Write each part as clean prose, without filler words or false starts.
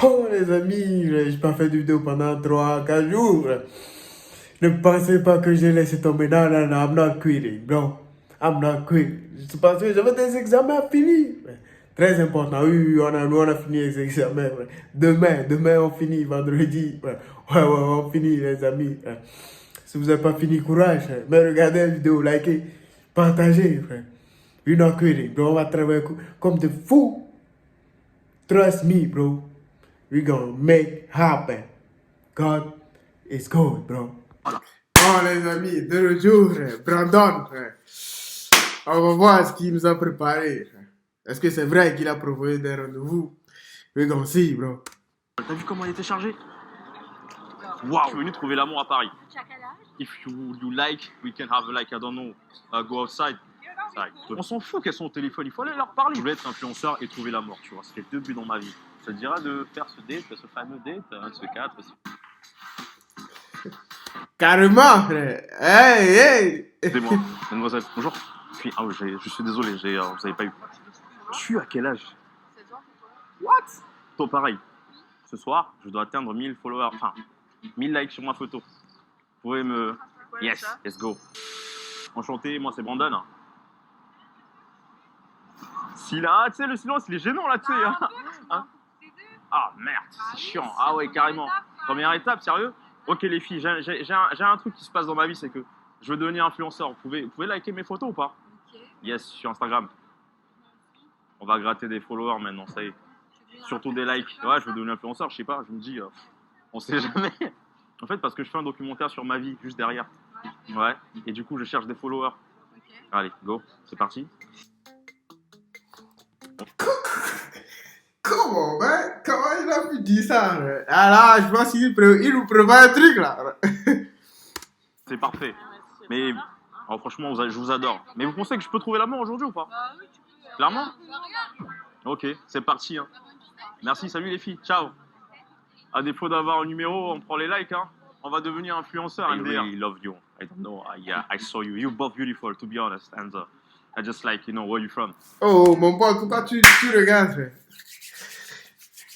Oh les amis, j'ai pas fait de vidéo pendant 3 4 jours. Ne pensez pas que j'ai laissé tomber. Non, non, non, I'm not quitting, bro. I'm not quitting. C'est parce que j'avais des examens finis. Très important, oui, oui, on a fini les examens. Demain on finit, vendredi. Ouais, on finit les amis. Si vous n'avez pas fini, courage. Mais regardez la vidéo, likez, partagez, frère. We're not quitting, bro. On va travailler comme des fous. Trust me, bro. We're gonna make happen. God is good, bro. Bon, les amis, de retour, Brandon, frère. On va voir ce qu'il nous a préparé, frère. Est-ce que c'est vrai qu'il a proposé des rendez-vous? We're gonna see, bro. T'as vu comment il était chargé? Waouh! Je suis venu trouver l'amour à Paris. If you like, we can have like, I don't know, go outside. On s'en fout qu'elles sont au téléphone, il faut aller leur parler. Je voulais être influenceur et trouver l'amour, tu vois. C'était 2 buts dans ma vie. Ça te dira de faire ce date, ce fameux date, un de ce 4. Carrément, frère. Hey, hey. C'est moi, mademoiselle. Bonjour. Ah oui, je suis désolé, vous avez pas eu. Tu as quel âge? 16 ans. What? Toi, pareil. Ce soir, je dois atteindre 1000 followers, enfin, 1000 likes sur ma photo. Vous pouvez me... Yes, let's go. Enchanté, moi c'est Brandon. Si là, tu sais, le silence, il est gênant là, tu sais. Hein? Ah merde, c'est chiant. Ah ouais, carrément. Première étape, sérieux? Ok les filles, j'ai un truc qui se passe dans ma vie, c'est que je veux devenir influenceur. Vous pouvez liker mes photos ou pas? Yes, sur Instagram. On va gratter des followers maintenant, ça y est. Surtout des likes. Ouais, je veux devenir influenceur, je sais pas, je me dis, on sait jamais. En fait, parce que je fais un documentaire sur ma vie, juste derrière. Ouais, et du coup, je cherche des followers. Allez, go, c'est parti. Comment, ben? Comment il a pu dire ça? Ah là, je pense qu'il nous prévoit un truc là. C'est parfait. Mais franchement, je vous adore. Mais vous pensez que je peux trouver l'amour aujourd'hui ou pas? Clairement? Ok, c'est parti. Hein. Merci, salut les filles, ciao. À défaut d'avoir un numéro, on prend les likes. Hein. On va devenir influenceur. I really love you. I don't know. I saw you. You're both beautiful, to be honest. And I just like, where you from. Oh, mon pote, pourquoi tu regardes, frère?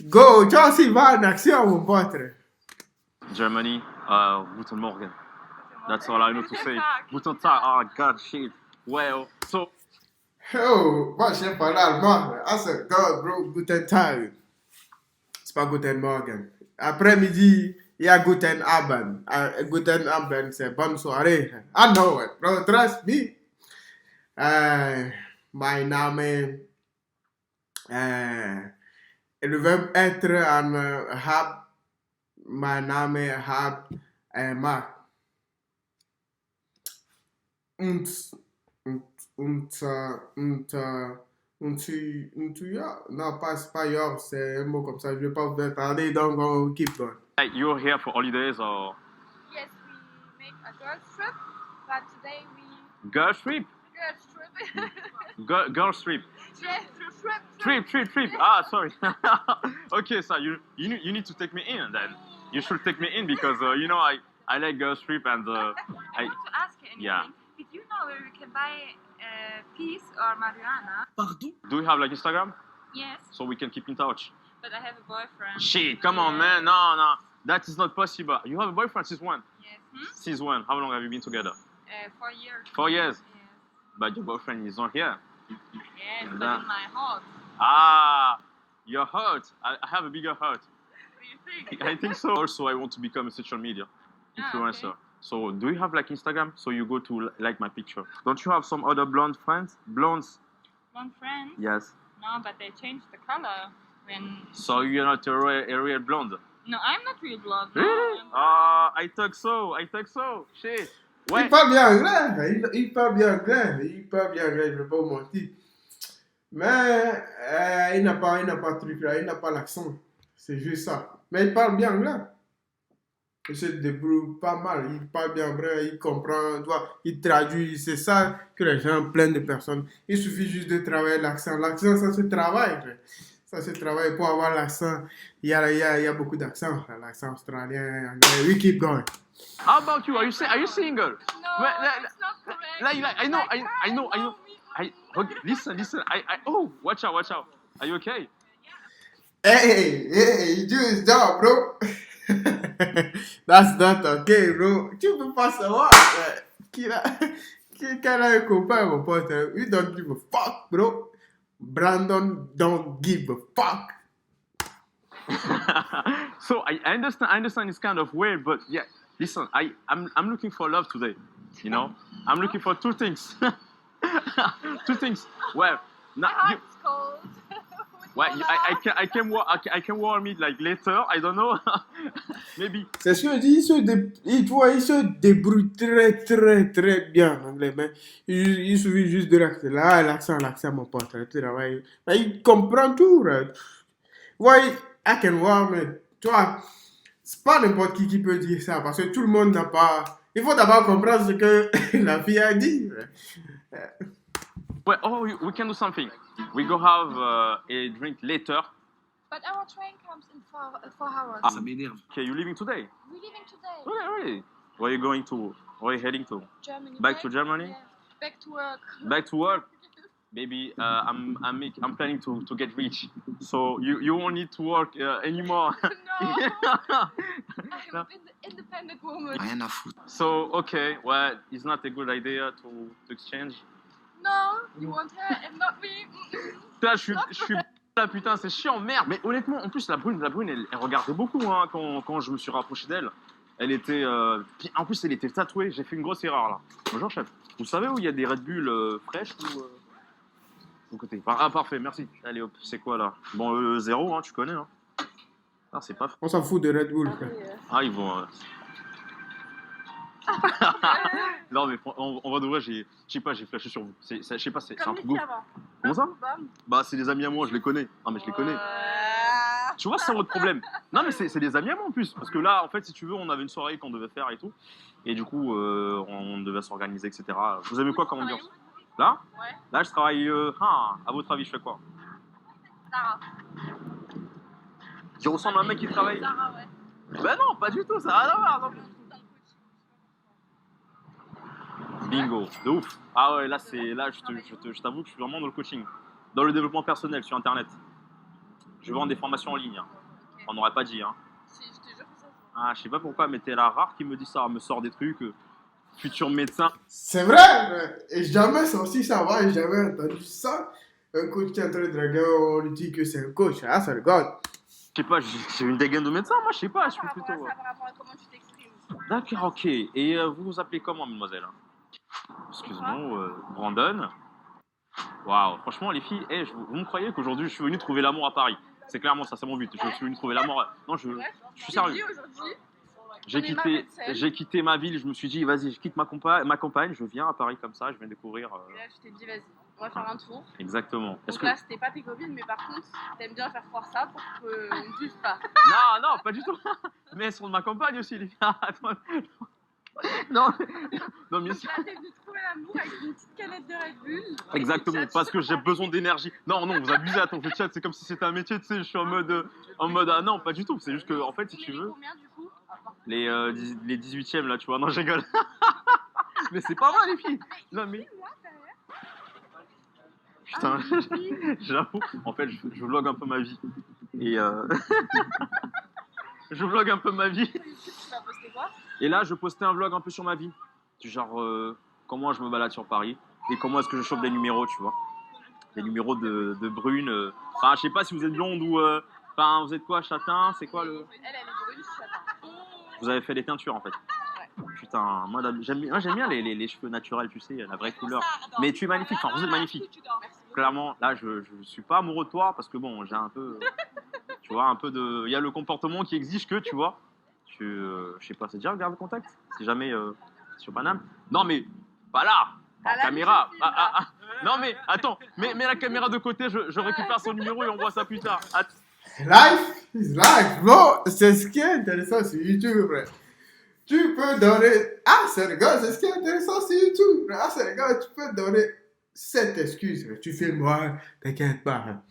Go, toi aussi, va en action, mon pote. Germany, Guten Morgen. That's all I know to say. Guten Tag, oh god, shit. Well, so... Oh, moi, je sais pas l'allemand. Ah, c'est God, bro, Guten Tag. C'est pas Guten Morgen. Après-midi, il y a Guten Abend. Guten Abend, c'est bonne soirée. I know it, bro, trust me. My name le verbe être en hab. My name hab ma. Ja. Non, pas yor, c'est un mot comme ça. Je vais pas vous faire parler, donc on keep going. Hey, you're here for holidays or... Yes, we make a girls trip, but today we... Girls trip? Girls trip. Girls trip. Yeah, Trip. Ah, sorry. Okay, so you need to take me in then. You should take me in because, I like girls trip and... I want to ask you anything. Yeah. Did you know where we can buy peace or marijuana? Pardon? Do you have like Instagram? Yes, So we can keep in touch. but I have a boyfriend. Shit, come on, man. No. That is not possible. You have a boyfriend since when? Yes. Since when? How long have you been together? 4 years. 4 years? Yes. But your boyfriend is not here. Yes, And but in my heart. Ah, your heart. I have a bigger heart. What do you think? I think so. Also, I want to become a social media influencer. Okay. So, do you have like Instagram? So you go to like my picture. Don't you have some other blonde friends? Blondes? One friend? Yes. No, but they changed the color when... So you're not a real blonde? No, I'm not real blonde. No, Really? I thought so. Shit. Ouais. Il parle bien anglais. Il parle bien anglais. Je vais pas vous mentir. Mais il n'a pas de truc là. Il n'a pas l'accent. C'est juste ça. Mais il parle bien anglais. Il se débrouille pas mal. Il parle bien anglais. Il comprend. Il traduit. C'est ça que les gens, plein de personnes. Il suffit juste de travailler l'accent. L'accent, ça se travaille. Ça se travaille pour avoir l'accent. Il y a beaucoup d'accents. L'accent australien, anglais. We keep going. How about you? Are you single? No, Well, it's not correct. I know. Okay, listen. Oh, watch out. Are you okay? Hey, he do his job, bro. That's not okay, bro. Tu peux pas savoir qu'il a un copain, mon pote. You don't give a fuck, bro. Brandon don't give a fuck. So I understand it's kind of weird, but yeah, listen, I'm looking for love today. You know, I'm looking for two things. Two things. Well, My not, you, heart's cold. well, I can warm it like later. I don't know. Maybe. C'est ce que je dis, il se débrouille très bien en anglais, mais il suffit juste de l'accent. Là, l'accent, mon pote. Tu travailles. Mais il comprend tout. Là. Ouais, I can warm it. Tu vois, c'est pas n'importe qui peut dire ça, parce que tout le monde n'a pas. Il faut d'abord comprendre ce que la fille a dit. Well, oh, we can do something. We go have a drink later. But our train comes in 4 hours. Ah. Ça m'énerve. Okay, you leaving today? We're leaving today. Really? Where are you going to? Where are you heading to? Germany. Back to Germany? Yeah. Back to work. Back to work? Baby, I'm planning to get rich, so you won't need to work anymore. No. I'm an independent woman. Rien à foutre. So okay, well, it's not a good idea to exchange. No, you want her and not me. Là, je suis là, putain, c'est chiant, merde. Mais honnêtement, en plus, la brune, elle regardait beaucoup hein, quand je me suis rapproché d'elle. Elle était, puis en plus, elle était tatouée. J'ai fait une grosse erreur là. Bonjour chef. Vous savez où il y a des Red Bull fraîches ou côté. Ah parfait, merci. Allez hop, c'est quoi là? Bon, 0, hein, tu connais. Hein. Ah, c'est pas. On s'en fout de Red Bull, frère. Ah, ils vont. Non mais on va de vrai, je sais pas, j'ai flashé sur vous. Je sais pas, c'est un Comme truc les ouf. filles avant. Comment ça? Bam. Bah c'est des amis à moi, je les connais. Ah mais je les connais. Tu vois, c'est ça votre problème. Non mais c'est des amis à moi en plus. Parce que là, en fait, si tu veux, on avait une soirée qu'on devait faire et tout. Et du coup, on devait s'organiser, etc. Vous aimez quoi comme ambiance? Là? Ouais. Là, je travaille. À votre avis, je fais quoi? Sarah. Je ressemble à un mec qui travaille. Sarah, ouais. Bah non, pas du tout, ça a rien à voir. Non. Dans le coaching. Bingo, de ouf. Ah ouais, là, je t'avoue que je suis vraiment dans le coaching. Dans le développement personnel sur Internet. Je vends des formations en ligne. Hein. Ok. On n'aurait pas dit. Hein. Si, je te jure que ça se voit. Ah, je sais pas pourquoi, mais t'es la rare qui me dit ça. Me sort des trucs. Futur médecin. C'est vrai, et jamais sorti ça va, et jamais entendu ça. Un coach qui est en train de draguer, on lui dit que c'est un coach. Ah, ça regarde. Je sais pas, j'ai une dégaine de médecin, moi, je sais pas. Je suis Par rapport à plutôt. ça, par rapport à comment tu t'exprimes. D'accord, ok. Et vous vous appelez comment, mademoiselle? Excuse-moi, Brandon. Waouh, franchement, les filles, vous me croyez qu'aujourd'hui je suis venu trouver l'amour à Paris? C'est clairement ça, c'est mon but. Je suis venu trouver l'amour. Non, je suis sérieux. Aujourd'hui, J'ai quitté ma ville, je me suis dit, vas-y, je quitte ma campagne, je viens à Paris comme ça, je viens découvrir. et là, je t'ai dit, vas-y, on va faire un tour. Exactement. Est-ce Donc que... là, c'était pas tes copines, mais par contre, t'aimes bien faire croire ça pour qu'on ne juge pas. Non, pas du tout. Mais elles sont de ma campagne aussi, les filles. Attends. Non, non, bien Donc sûr. là, t'es venu trouver l'amour avec une petite canette de Red Bull. Exactement, parce que j'ai besoin d'énergie. Non, vous abusez, attends, je chat, c'est comme si c'était un métier, tu sais, je suis en mode, ah non, pas du tout, c'est juste que, en fait, si tu veux, Combien du coup? les 18e là, tu vois, non, je rigole. Mais c'est pas vrai, les filles. Non, mais. Moi, Putain, j'avoue, en fait, je vlog un peu ma vie. Et je vlog un peu ma vie. sur YouTube, tu vas poster quoi? Et là, je postais un vlog un peu sur ma vie. Du genre, comment je me balade sur Paris et comment est-ce que je chope des numéros, tu vois. Des numéros de brune. Enfin, je sais pas si vous êtes blonde ou. Enfin, vous êtes quoi, châtain? C'est quoi le. Elle est brune, châtain. Vous avez fait des teintures en fait. Putain, moi j'aime bien les cheveux naturels, tu sais, la vraie couleur. Mais tu es magnifique, enfin vous êtes magnifique. Merci beaucoup. Clairement, là je suis pas amoureux de toi parce que bon, j'ai un peu. Tu vois, un peu de. Il y a le comportement qui exige que, tu vois. Je sais pas, c'est déjà regarde le contact? C'est jamais sur Paname? Non mais, pas là! Ah, là, Caméra! je filme, là. Non mais, attends, mets la caméra de côté, je récupère son numéro et on voit ça plus tard. Life is life, bro. C'est ce qui est intéressant sur YouTube, frère. Tu peux donner. Ah, c'est le gars, c'est ce qui est intéressant sur YouTube. Ah, c'est le gars, tu peux donner cette excuse. Tu filmes, ouais, t'inquiète pas. Hein.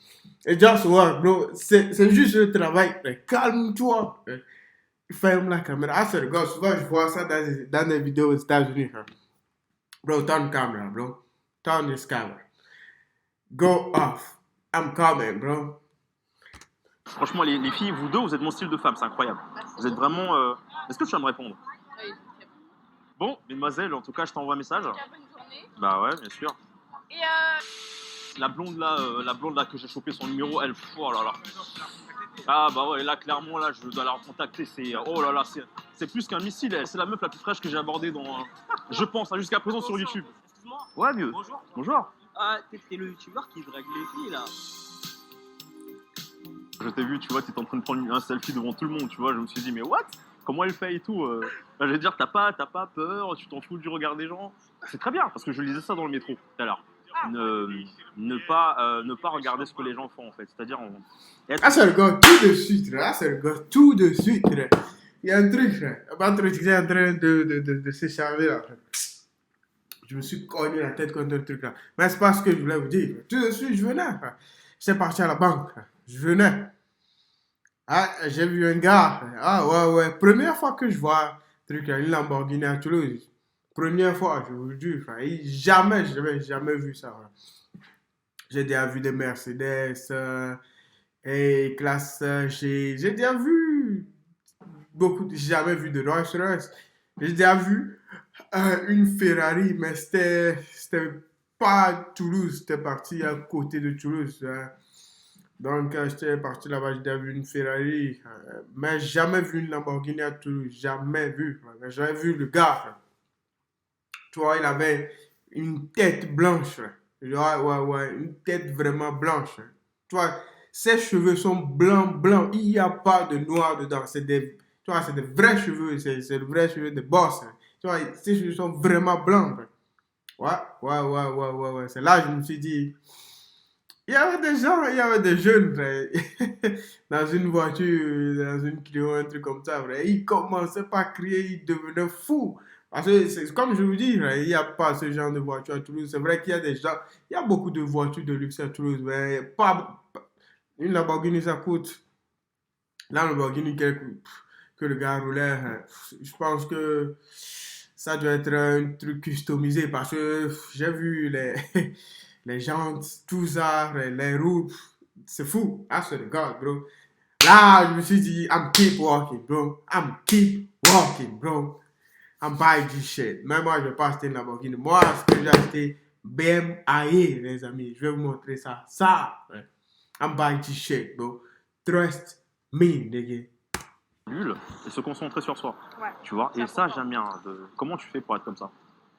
Et just work, bro. C'est juste le travail. Calme-toi. Ferme la caméra. Ah, c'est le gars, souvent je vois ça dans des vidéos aux États-Unis. Hein. Bro, turn camera, bro. Turn this camera. Go off. I'm coming, bro. Franchement, les filles, vous deux, vous êtes mon style de femme, c'est incroyable. Vous êtes vraiment. Est-ce que tu vas me répondre? Oui, Bon, mesdemoiselles, en tout cas, je t'envoie un message. bonne journée. Bah ouais, bien sûr. Et La blonde là que j'ai chopé son numéro, elle. Oh là là. Ah bah ouais, là clairement, là, je dois la recontacter. C'est. Oh là là, c'est plus qu'un missile. C'est la meuf la plus fraîche que j'ai abordée dans. Je pense, hein, jusqu'à présent sur YouTube. Excuse-moi. Ouais, vieux. Bonjour. Bonjour. Ah, t'es le youtubeur qui drague les filles là. Je t'ai vu, tu vois, t'étais en train de prendre un selfie devant tout le monde, tu vois. Je me suis dit, mais what? Comment elle fait et tout Là, je vais dire, t'as pas peur, tu t'en fous du regard des gens. C'est très bien, parce que je lisais ça dans le métro tout à l'heure. Ne pas regarder ce que les gens font, en fait. C'est-à-dire, Ah, ça regarde tout de suite, là. Ah, ça regarde tout de suite, là. Il y a un truc, là. Un truc qui est en train de s'échanger, là. Je me suis cogné la tête contre le truc, là. Mais c'est pas ce que je voulais vous dire. Tout de suite, je venais, là. J'étais parti à la banque, là. Je venais. Ah, j'ai vu un gars. Ah, ouais. Première fois que je vois un truc, là, une Lamborghini à Toulouse. Première fois, je vous le dis, frère. Jamais vu ça, là. J'ai déjà vu des Mercedes et classe G. J'ai déjà vu beaucoup. J'ai jamais vu de Rolls Royce. J'ai déjà vu une Ferrari, mais c'était pas Toulouse. C'était parti à côté de Toulouse. Donc, j'étais parti là-bas. J'ai déjà vu une Ferrari, mais jamais vu une Lamborghini à Toulouse. Jamais vu. J'avais vu le gars. Tu vois, il avait une tête blanche. Ouais, une tête vraiment blanche. Tu vois, ses cheveux sont blancs. Il n'y a pas de noir dedans. Tu vois, c'est des vrais cheveux. C'est le vrai cheveu de boss. Tu vois, ses cheveux sont vraiment blancs. Ouais. C'est là que je me suis dit, il y avait des gens, il y avait des jeunes, dans une voiture, dans une Clio, un truc comme ça, ils commençaient pas à crier, ils devenaient fous. Parce que, c'est comme je vous dis, il n'y a pas ce genre de voiture à Toulouse. C'est vrai qu'il y a des gens, il y a beaucoup de voitures de luxe à Toulouse, mais une Lamborghini, ça coûte. La Lamborghini que le gars roulait, je pense que ça doit être un truc customisé parce que j'ai vu les jantes, tout ça, les roues, c'est fou. Ah, c'est le gars, bro. Là, je me suis dit, I'm keep walking, bro. I'm buying this shit. Même moi, je vais pas acheter une Lamborghini. Moi, ce que j'ai acheté, BMW, les amis. Je vais vous montrer ça. Ouais. I'm buying this shit, bro. Trust me, nigga. nul et se concentrer sur soi. ouais, Tu vois. Et c'est ça, important. j'aime bien. Comment tu fais pour être comme ça?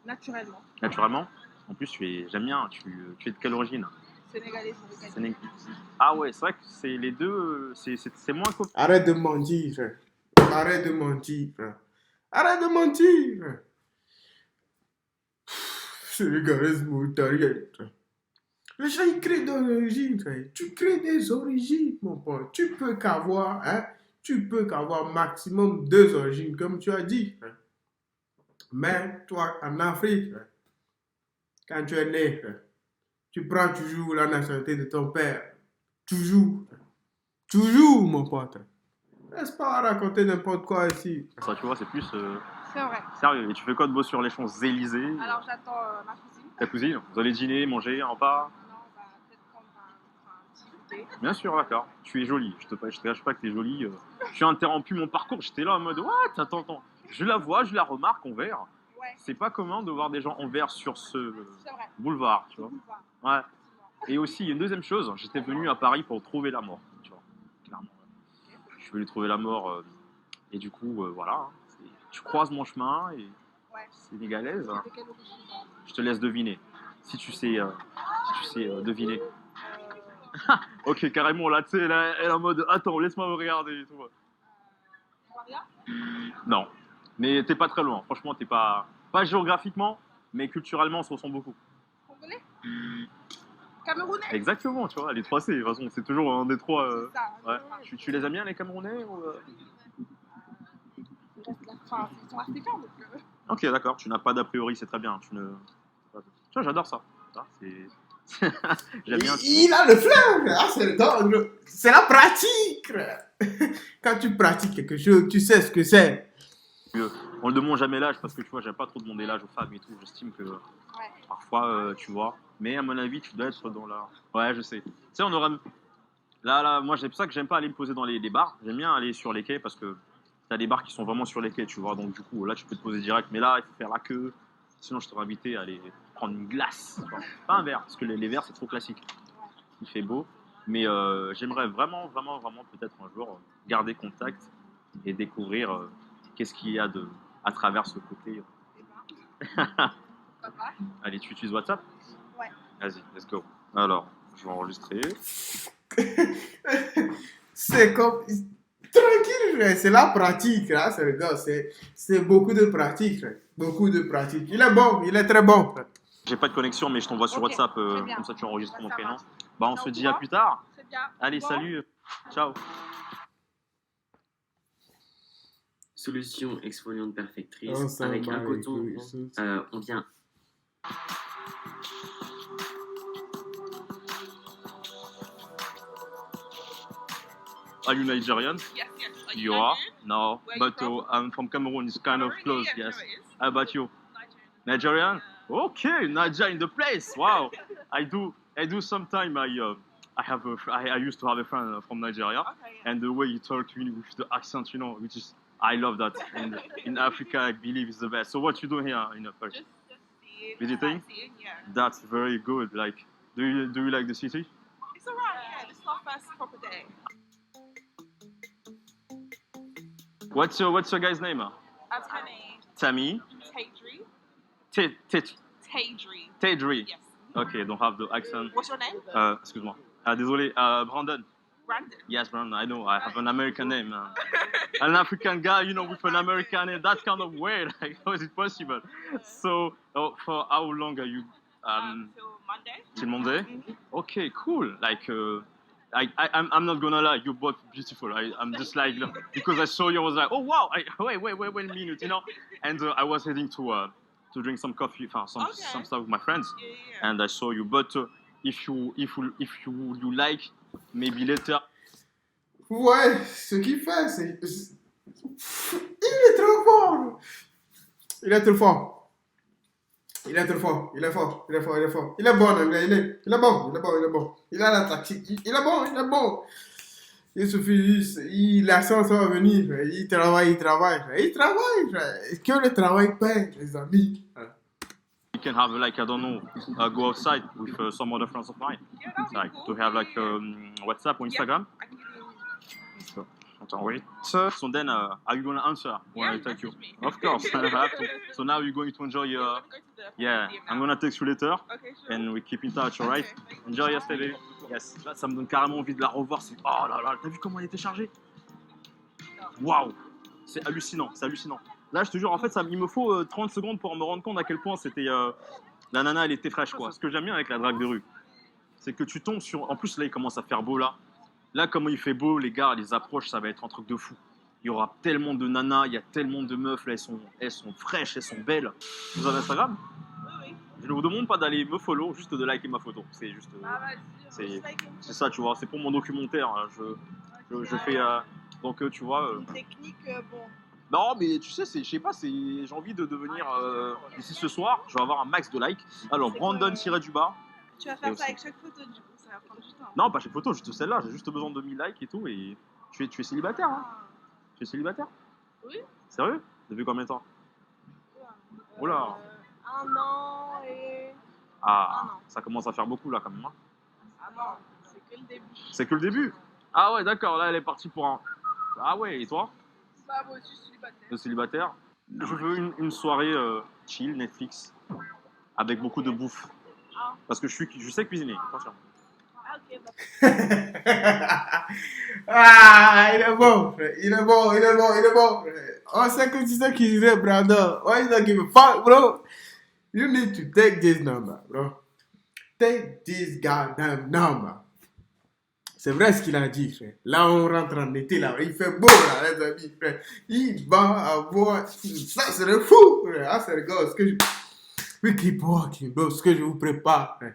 Naturellement. Naturellement. En plus, j'aime bien. Tu es de quelle origine? Sénégalais, Sénégalais. Ah ouais, c'est vrai que c'est les deux. C'est moins cool. Arrête de mentir, frère. Arrête de mentir, frère. Arrête de mentir, frère. Sénégalisme, t'arrêtes. Les gens, ils créent des origines, frère. Tu crées des origines, mon pote. Tu peux qu'avoir maximum 2 origines, comme tu as dit, frère. Mais toi, en Afrique, frère, quand tu es né, frère, tu prends toujours la nationalité de ton père. Toujours. Toujours, mon pote. Laisse pas raconter n'importe quoi ici. Ça, tu vois, c'est plus C'est vrai. sérieux. Et tu fais quoi de beau sur les Champs-Élysées? Alors j'attends ma cousine. Ta cousine? Vous allez dîner, manger, un repas? Non, on va peut-être prendre un petit goûter. Bien sûr, d'accord. Tu es jolie. Je te cache pas que tu es jolie. Tu as interrompu mon parcours. J'étais là en mode, what? Attends. Je la vois, je la remarque en vert. Ouais, C'est pas commun de voir des gens en vert sur ce c'est vrai. boulevard, tu C'est vois. boulevard, Ouais. effectivement. Et aussi, il y a une deuxième chose. J'étais venu à Paris pour trouver la mort, tu vois. Clairement. Je suis venu trouver la mort. Et du coup, voilà. Hein. Tu croises mon chemin et Ouais. sénégalaise. Hein. De quelle origine? Je te laisse deviner. Si tu sais deviner. Ok, carrément, là, tu sais, elle est en mode, attends, laisse-moi me regarder et tout. Maria? Non, mais t'es pas très loin. Franchement, t'es pas géographiquement, mais culturellement, on se ressemble beaucoup. Congolais? Camerounais? Exactement, tu vois, les 3 C, de toute façon, c'est toujours un des trois. C'est ça. Ouais. Tu les aimes bien, les Camerounais ou, Enfin, ils sont africains, donc... Ok, d'accord, tu n'as pas d'a priori, c'est très bien. Tu vois, j'adore ça. Ça, j'aime bien. Il a le flair. Ah, c'est la pratique. Quand tu pratiques quelque chose, tu sais ce que c'est. On ne demande jamais l'âge parce que tu vois, j'aime pas trop demander l'âge aux femmes et tout. J'estime que parfois, tu vois. Mais à mon avis, tu dois être dans la. Ouais, je sais. Tu sais, Là, moi, c'est pour ça que j'aime pas aller me poser dans les bars. J'aime bien aller sur les quais parce que t'as des bars qui sont vraiment sur les quais, tu vois. Donc, du coup, là, tu peux te poser direct. Mais là, il faut faire la queue. Sinon, je t'aurais invité à aller prendre une glace. Tu vois. Pas un verre, parce que les verres, c'est trop classique. Il fait beau. Mais j'aimerais vraiment, vraiment, vraiment, peut-être un jour, garder contact et découvrir qu'est-ce qu'il y a à travers ce côté. Allez, tu utilises WhatsApp? Ouais. Vas-y, let's go. Alors, je vais enregistrer. C'est comme. Tranquille, frère, c'est la pratique, là, c'est le gars. C'est beaucoup de pratique, frère. Beaucoup de pratique. Il est bon, il est très bon, frère. J'ai pas de connexion, mais je t'envoie sur Ok, WhatsApp, très bien. comme ça tu enregistres mon Ça prénom. marche. Bah, on T'es se au dit à courant? plus tard. C'est bien. Allez, Bon. salut. Ciao. Solution exfoliante perfectrice Oh, ça avec va, un coton. écoute, On vient. Are you Nigerian? Yes, yes. Are You are? No, Where you but from? I'm from Cameroon. It's kind of Cameroon? close, Yeah, yes. no, it is. How about you? Nigerian. Nigerian? Okay, Niger in the place. Wow. I do sometime. I used to have a friend from Nigeria, Okay, yeah. and the way he talked with the accent, which is I love that. And in Africa, I believe is the best. So what you do here in Paris? Just seeing. Visiting? Sightseeing, yeah. That's very good. Like, do you like the city? It's alright, yeah. This is our first proper day. What's your guy's name? Tammy. Tammy. Tadri. Tadri. Tadri. Yes. Okay, don't have the accent. What's your name? Excuse-moi. Désolé. Brandon. Brandon. Yes, Brandon. I know. I have an American name. An African guy, with an American name. That's kind of weird. Like, how is it possible? So, for how long are you? Till Monday. Till Monday. Mhm. Okay, cool. Like, I'm not gonna lie. You're both beautiful. I'm just like because I saw you, I was like, oh wow. Wait a minute, And I was heading to drink some coffee, some stuff with my friends, Yeah, yeah. and I saw you. But if you like, maybe later. Ouais, ce qu'il fait, c'est. Il est trop fort! Il est trop fort. Il est trop fort. Il est fort. Il est fort. Il est fort. Il est bon, anglais. Il est bon. Il est bon. Il est bon. Il a la tactique. Il est bon. Il est bon. Il suffit juste. La chance va venir. Frère. Il travaille. Frère. Il travaille. Frère. Que le travail paye, les amis. You can have like I don't know, go outside with some other friends of mine, Yeah, that'd be like cool. to have like Yeah. WhatsApp or Instagram. I can give you. So wait. So then, are you gonna answer when I Yeah, text you? message me. Of course, I have to. So now you're going to enjoy We're your. gonna go to the Yeah, museum I'm now. gonna text you later, Okay, sure. and we keep in touch, alright? Okay, thank you. Enjoy yesterday. Yes. Là, ça me donne carrément envie de la revoir. C'est oh là là, t'as vu comment elle était chargée? Waouh, c'est hallucinant, c'est hallucinant. Là, je te jure, en fait, il me faut 30 secondes pour me rendre compte à quel point c'était la nana, elle était fraîche, quoi. Ce que j'aime bien avec la drague de rue, c'est que tu tombes sur. En plus, là, il commence à faire beau là. Là, comment il fait beau, les gars, les approches, ça va être un truc de fou. Il y aura tellement de nanas, il y a tellement de meufs, là, elles sont fraîches, elles sont belles. Vous avez Instagram? Oui, oui. Je ne vous demande pas d'aller me follow, juste de liker ma photo. C'est juste. Ah, vas-y. c'est- Just like une- C'est ça, tu vois, c'est pour mon documentaire. Hein. Je fais. Donc, tu vois. Une technique, bon. Non, mais tu sais, je sais pas, j'ai envie de devenir. D'ici ce soir, je vais avoir un max de likes. Alors, C'est Brandon quoi, tiré du bas. Tu vas Et faire aussi. ça avec chaque photo, du coup, ça va prendre du temps. Non, pas chaque photo, juste celle-là. J'ai juste besoin de 1000 likes et tout. Et tu es célibataire, hein? Ah. Tu es célibataire? Oui. Sérieux? Depuis combien de temps? Oula. 1 an et. Ah, Ah non. ça commence à faire beaucoup là, quand même. Hein. Ah non, c'est que le début. C'est que le début. Ah ouais, d'accord, là, elle est partie pour un. Ah ouais, et toi? Bah, moi aussi, je suis célibataire. Le célibataire. Je veux une soirée chill, Netflix, avec beaucoup de bouffe. Ah. Parce que je sais cuisiner, attention. Ah, ok, bah. Ah, il est bon, frère. Il est bon, frère. On sait que tu sais cuisiner, Brandon. Why you not give a fuck, bro? You need to take this number, bro. Take this goddamn number. C'est vrai ce qu'il a dit, frère. Là, on rentre en été, là. Il fait beau, là, les amis, frère. Il va avoir... Ça serait fou, frère. Ah, c'est le gars, ce que je... We keep walking, bro. Ce que je vous prépare, frère.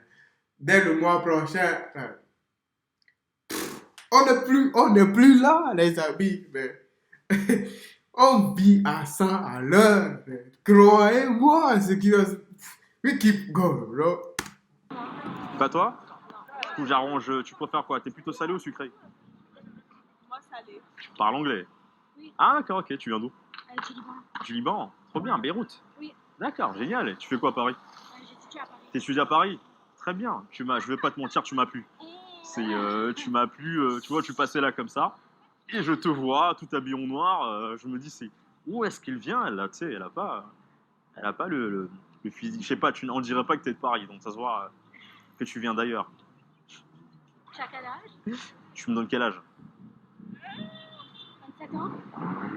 Dès le mois prochain, frère. On n'est plus là, les amis, mais on vit à 100 à l'heure. Croyez-moi, ce qui va... We keep going, bro. Pas toi? coup, j'arrange. Tu préfères quoi? T'es plutôt salé ou sucré? Moi, salé. Tu parles anglais? Oui. Ah, d'accord, ok. Tu viens d'où? Du Liban. Du Liban? Trop bien, Beyrouth. Oui. D'accord, génial. Tu fais quoi à Paris? J'étudie à Paris. T'étudies à Paris? Très bien. Je vais pas te mentir, tu m'as plu. Tu m'as plu. Tu vois, tu passais là comme ça. Et je te vois, tout habillé en noir. Je me dis, c'est où est-ce qu'elle vient? Elle, là, tu sais, elle a pas le physique. Je sais pas, on dirait pas que t'es de Paris. Donc ça se voit que tu viens d'ailleurs. Tu as quel âge? Tu me donnes quel âge? 27 ans.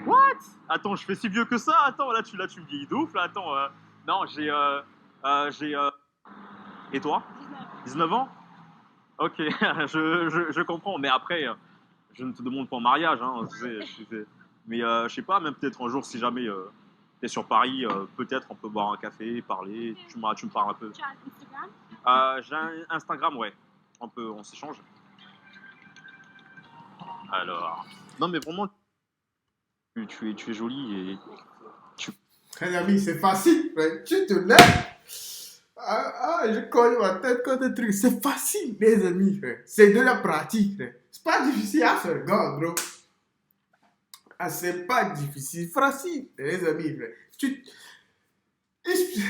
What? Attends, je fais si vieux que ça? Attends, là tu me vieillis de ouf, là, attends. Non, j'ai... Et toi? 19 ans? Ok, je comprends, mais après, je ne te demande pas en mariage, hein, mais je sais pas, même peut-être un jour, si jamais t'es sur Paris, peut-être on peut boire un café, parler, tu me parles un peu. Tu as Instagram? J'ai un Instagram, ouais, on s'échange. Alors, non mais vraiment, tu es jolie et Très ami, c'est facile, frère. Tu te lèves. Je cogne ma tête comme des trucs. C'est facile, les amis, frère. C'est de la pratique, frère. C'est pas difficile à faire, gars, bro. Ah, c'est pas difficile, facile, les amis, frère.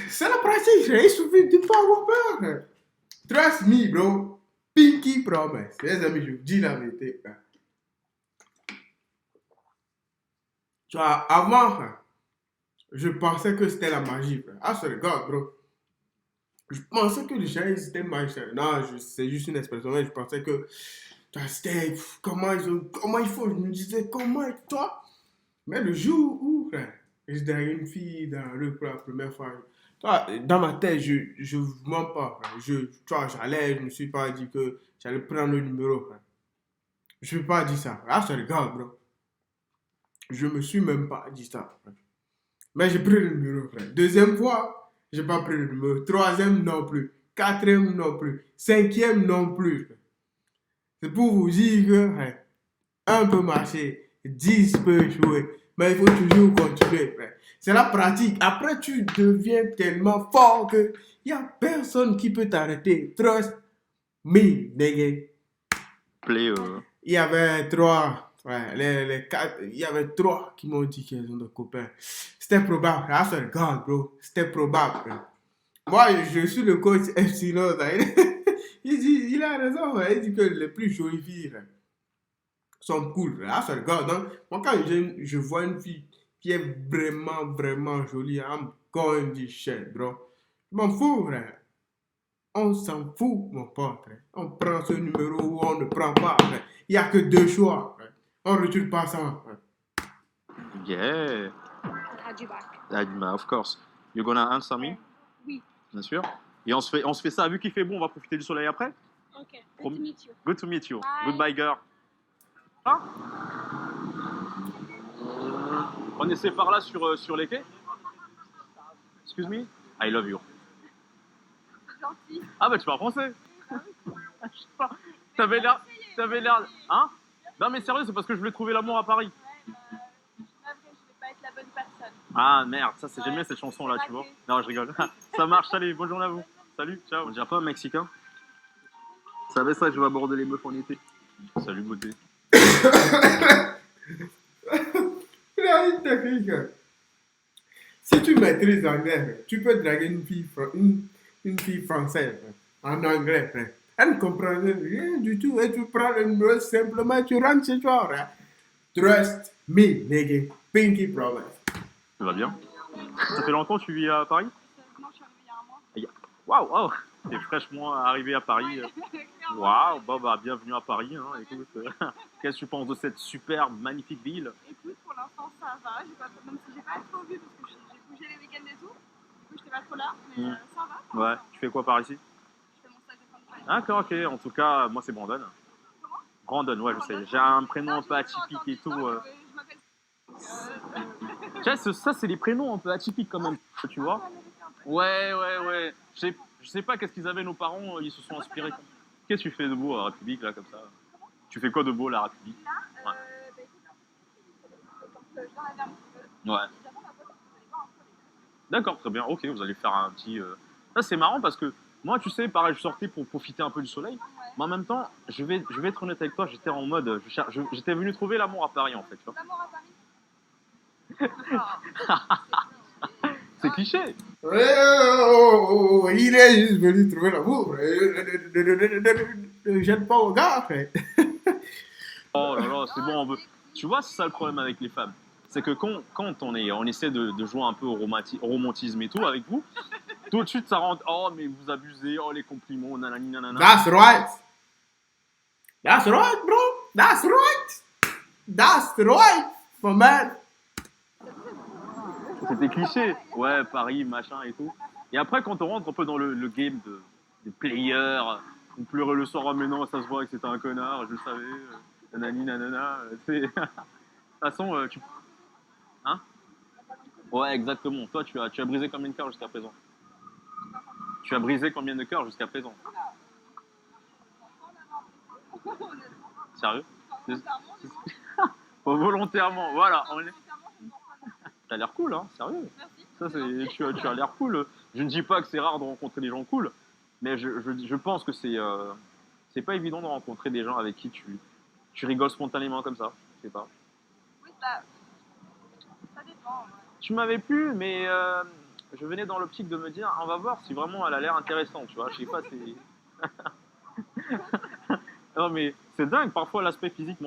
C'est la pratique, frère. Il suffit de pas avoir peur, frère. Trust me, bro. Pinky promise. Les amis, je vous dis la vérité, frère. Tu vois, avant, frère, je pensais que c'était la magie, frère. Ah, c'est le gars, bro. Je pensais que les gens, ils étaient magiques. Non, c'est juste une expression, mais je pensais que c'était comment il faut. Je me disais, comment et toi? Mais le jour où, frère, je draguais une fille dans la rue pour la première fois, toi, dans ma tête, je mens pas, frère. Tu vois, je me suis pas dit que j'allais prendre le numéro, frère. Je ne me suis pas dit ça. Ah, c'est le gars, bro. Je me suis même pas dit ça, frère. Mais j'ai pris le numéro, frère. Deuxième fois, j'ai pas pris le numéro. Troisième, non plus. Quatrième, non plus. Cinquième, non plus. C'est pour vous dire que hein, un peut marcher, 10 peut jouer. Mais il faut toujours continuer, frère. C'est la pratique. Après, tu deviens tellement fort que il n'y a personne qui peut t'arrêter. Trust me, nigga. play. Il y avait trois. Ouais, les quatre, il y avait trois qui m'ont dit qu'ils ont des copains. C'était probable. Ah, c'est le gars, bro. C'était probable. Moi, je suis le coach Epsilon. Il a raison. Il dit que les plus jolies filles sont cool. Ah, c'est le gars. Donc, moi, quand je vois une fille qui est vraiment, vraiment jolie, I'm going to shit, bro. Je m'en fous, frère. On s'en fout, mon pote. Frère. On prend ce numéro ou on ne prend pas. Frère. Il n'y a que deux choix. Frère. On ne retire pas ça. Yeah. I had you back. Of course. You gonna answer me? Oui. Bien sûr. Et on se fait ça. Vu qu'il fait bon, on va profiter du soleil après. Ok. Good to meet you. Good to meet you. Bye. Goodbye, girl. Ah. On essaie par là sur les quais. Excuse me. I love you. C'est gentil. Ah bah tu parles français. Je sais pas. T'avais l'air. Hein? Non mais sérieux, c'est parce que je voulais trouver l'amour à Paris. Ouais, je suis navrée, je vais pas être la bonne personne. Ah merde, ça c'est j'aime bien cette chanson là, tu vois. Non, je rigole. Ça marche, allez, bonne journée à vous. Salut, ciao. On dirait pas un Mexicain. Vous savez ça, je vais aborder les meufs en été. Salut, beauté. Il a une technique. Si tu maîtrises l'anglais, tu peux draguer une fille française en anglais, frère. Elle ne comprend rien du tout et tu prends le numéro simplement, tu rentres chez toi, frère. Trust me, nigga. Pinky promise. Ça va bien? Ça fait longtemps que tu vis à Paris? Non, je suis arrivée il y a un mois. Waouh, t'es fraîchement arrivé à Paris. Waouh, bah, bienvenue à Paris. Hein. Écoute, qu'est-ce que tu penses de cette superbe, magnifique ville? Écoute, pour l'instant, ça va. Même si j'ai pas trop vu parce que j'ai bougé les week-ends et tout. Du coup, j'étais pas trop là. Mais ça va. pour Ouais, l'instant. tu fais quoi par ici? Je fais mon stage de fin de travail. D'accord, ok. En tout cas, moi c'est Brandon. Comment? Brandon, ouais, je sais. J'ai un prénom un peu atypique et tout. Non, je m'appelle. Tu sais, ça, c'est les prénoms un peu atypiques quand même, tu vois. Ouais. Je sais pas qu'est-ce qu'ils avaient nos parents, ils se sont inspirés. Qu'est-ce que tu fais de beau à la République, là, comme ça? Tu fais quoi de beau à la République? Là, Ouais. bah écoute, quand je viens d'arriver un petit peu. Ouais. J'attends ma pote, vous allez voir un peu les D'accord, très bien. Ok, vous allez faire un petit. Ça, c'est marrant parce que moi, tu sais, pareil, je sortais pour profiter un peu du soleil. Ouais. Mais en même temps, je vais être honnête avec toi, j'étais en mode, j'étais venu trouver l'amour à Paris en fait, tu vois. L'amour à Paris. C'est cliché. Il est juste venu trouver l'amour. Ne jette pas au gars, frère. Oh là là, c'est bon, on veut. Tu vois, c'est ça le problème avec les femmes. C'est que quand on essaie de jouer un peu au romantisme et tout avec vous, tout de suite ça rentre. Oh, mais vous abusez, oh les compliments, nanani nanana. That's right. That's right, bro. That's right. That's right, my man. C'était cliché. Ouais, Paris, machin et tout. Et après, quand on rentre un peu dans le game des players, on pleurait le soir, oh mais non, ça se voit que c'était un connard, je le savais, nanani nanana. De toute façon, tu. Hein? Ouais, exactement. Toi, tu as brisé combien de cœurs jusqu'à présent? Tu as brisé combien de cœurs jusqu'à présent? Sérieux? Volontairement, voilà. T'as l'air cool, hein, sérieux. Ça, tu as l'air cool. Je ne dis pas que c'est rare de rencontrer des gens cool, mais je pense que c'est pas évident de rencontrer des gens avec qui tu rigoles spontanément comme ça. Je sais pas. Oui, ça dépend. Tu m'avais plu, mais je venais dans l'optique de me dire, on va voir si vraiment elle a l'air intéressante, tu vois. Je sais pas, c'est. Non, mais c'est dingue. Parfois, l'aspect physique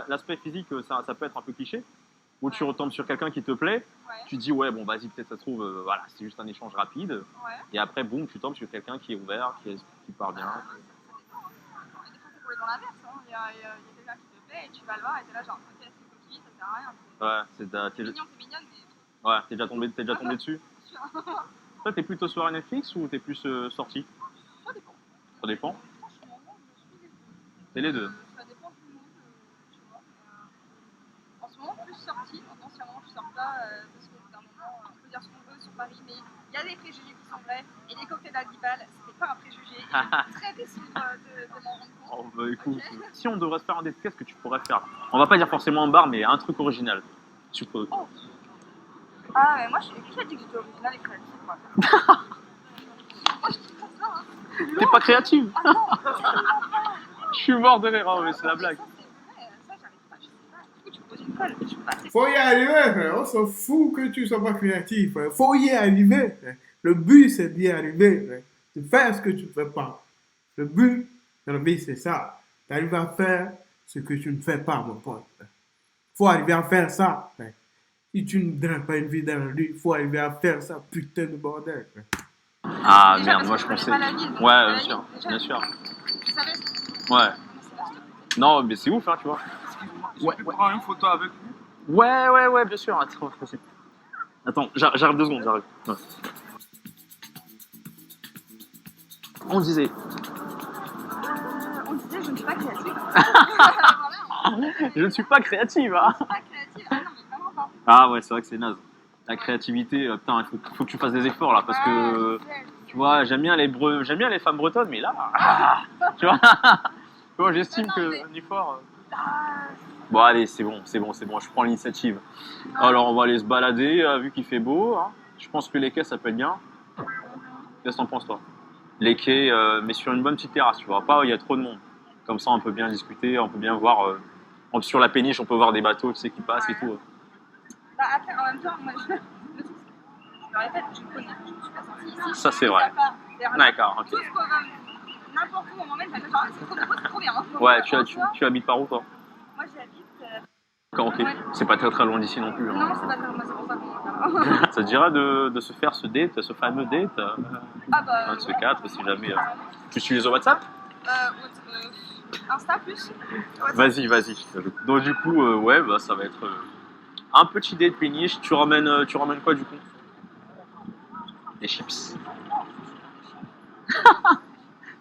l'aspect physique, ça peut être un peu cliché. Où tu retombes sur quelqu'un qui te plaît, tu te dis, ouais, bon, vas-y, peut-être ça se trouve, voilà, c'est juste un échange rapide. Ouais. Et après, boum, tu tombes sur quelqu'un qui est ouvert, qui part bien. Ça dépend. Des fois, c'est complètement l'inverse. Hein. Il y a quelqu'un qui te plaît et tu vas le voir et t'es là, genre, ok, c'est coquille, ça sert à rien. Ouais, C'est mignon, c'est mignonne, mais. Ouais, t'es déjà tombé dessus. Toi, t'es plutôt soirée Netflix ou t'es plus sortie? Ça dépend. Ça dépend. Franchement, moi, je suis les deux. C'est les deux. Ça dépend du mood, tu vois. En ce moment, plus sortie. Anciennement, je sors pas parce qu'au bout d'un moment, on peut dire ce qu'on veut sur Paris, mais il y a des préjugés qui sont vrais. Et les cocktails à 10 balles, c'était pas un préjugé. Et j'étais très déçue de m'en rendre compte. Oh, bah écoute, Ok. si on devrait se faire un date, qu'est-ce que tu pourrais faire? On va pas dire forcément un bar, mais un truc original. Tu peux. Ah, mais moi, qui a dit que j'étais originale et créative, moi? Moi, je dis pas ça, hein. T'es pas créative? Ah non, Je suis mort de rire, oh, mais c'est la blague. Ça, c'est vrai, ça, j'arrive pas, je sais pas. Du coup, tu me poses une colle, je suis pas assez. Faut y arriver, frère. On s'en fout que tu sois pas créatif, frère. Faut y arriver, frère. Le but, c'est d'y arriver, frère. De faire ce que tu ne fais pas. Le but dans la vie, c'est ça. D'arriver à faire ce que tu ne fais pas, mon pote. Faut arriver à faire ça, frère. Si tu ne draines pas une vie dans la rue, faut arriver à faire ça, putain de bordel, frère. Ah Déjà, merde, moi parce je que pensais. connais pas la ville, donc Ouais, la bien ville, sûr, déjà, bien sûr. Tu savais Ouais. c'est vaste. Non, mais c'est ouf, hein, tu vois. Ouais, je peux prendre une photo avec vous. Ouais, bien sûr. Attends, j'arrive 2 secondes, j'arrive. Ouais. On disait. On disait, je ne suis pas créative. Je ne suis pas créative, hein. Je ne suis pas créative. Ah non, mais vraiment pas. Ah ouais, c'est vrai que c'est naze. La créativité, putain, il faut que tu fasses des efforts là, parce que. Tu vois, j'aime bien les femmes bretonnes, mais là. Tu vois, j'estime Non, que mais- un effort. Ah, Bon, allez, c'est bon, je prends l'initiative. Alors, on va aller se balader, vu qu'il fait beau. Hein. Je pense que les quais, ça peut être bien. Qu'est-ce que t'en penses, toi? Les quais, mais sur une bonne petite terrasse, tu vois, pas où il y a trop de monde. Comme ça, on peut bien discuter, on peut bien voir. Sur la péniche, on peut voir des bateaux, tu sais, qui passent et tout. bah après, en même temps, moi, je le répète, je connais, je ne suis pas sortie ici. Ça, c'est vrai. D'accord, ok. Tout ce qu'on va, n'importe où on m'emmène, ça me genre, c'est trop beau, c'est trop bien. Donc, Ouais, en soi, tu habites par où, toi? Moi, j'habite. D'accord, ok. Ouais. C'est pas très loin d'ici non plus. Hein. Non, c'est pas très loin, c'est pour ça qu'on va là. Ça te dira de se faire ce date, ce fameux date, Ah bah. un de ces quatre, si jamais. Tu utilises au WhatsApp? Insta plus. Vas-y. Donc du coup, ouais, bah, ça va être un petit date péniche. Tu ramènes quoi du coup? Des chips.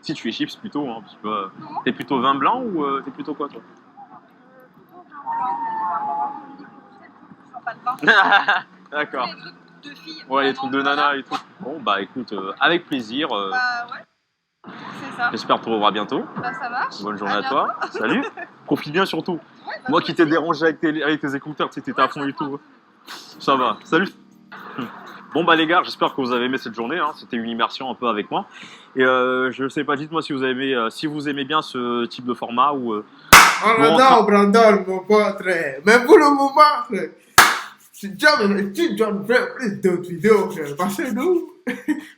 Si tu es chips plutôt, hein, parce que t'es plutôt vin blanc ou t'es plutôt quoi toi? D'accord. Les trucs de filles. Ouais, les trucs de nana et tout. Bon bah écoute, avec plaisir. Bah ouais. C'est ça. J'espère te revoir bientôt. Bah ça marche. Bonne journée à bientôt. toi. Salut. Profite bien surtout. Ouais, bah, Moi qui t'ai dérangé avec tes écouteurs, tu sais, t'étais à fond et tout. Ça va. Salut. Bon bah les gars, j'espère que vous avez aimé cette journée, hein. C'était une immersion un peu avec moi. Et je sais pas, dites-moi si vous aimez bien ce type de format ou On bon, adore Brandon, mon pote, frère. Mais pour le moment, frère, si jamais tu dois faire plus d'autres vidéos, frère, parce que nous,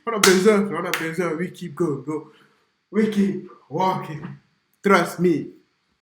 on a besoin, we keep going, go. We keep walking. Trust me.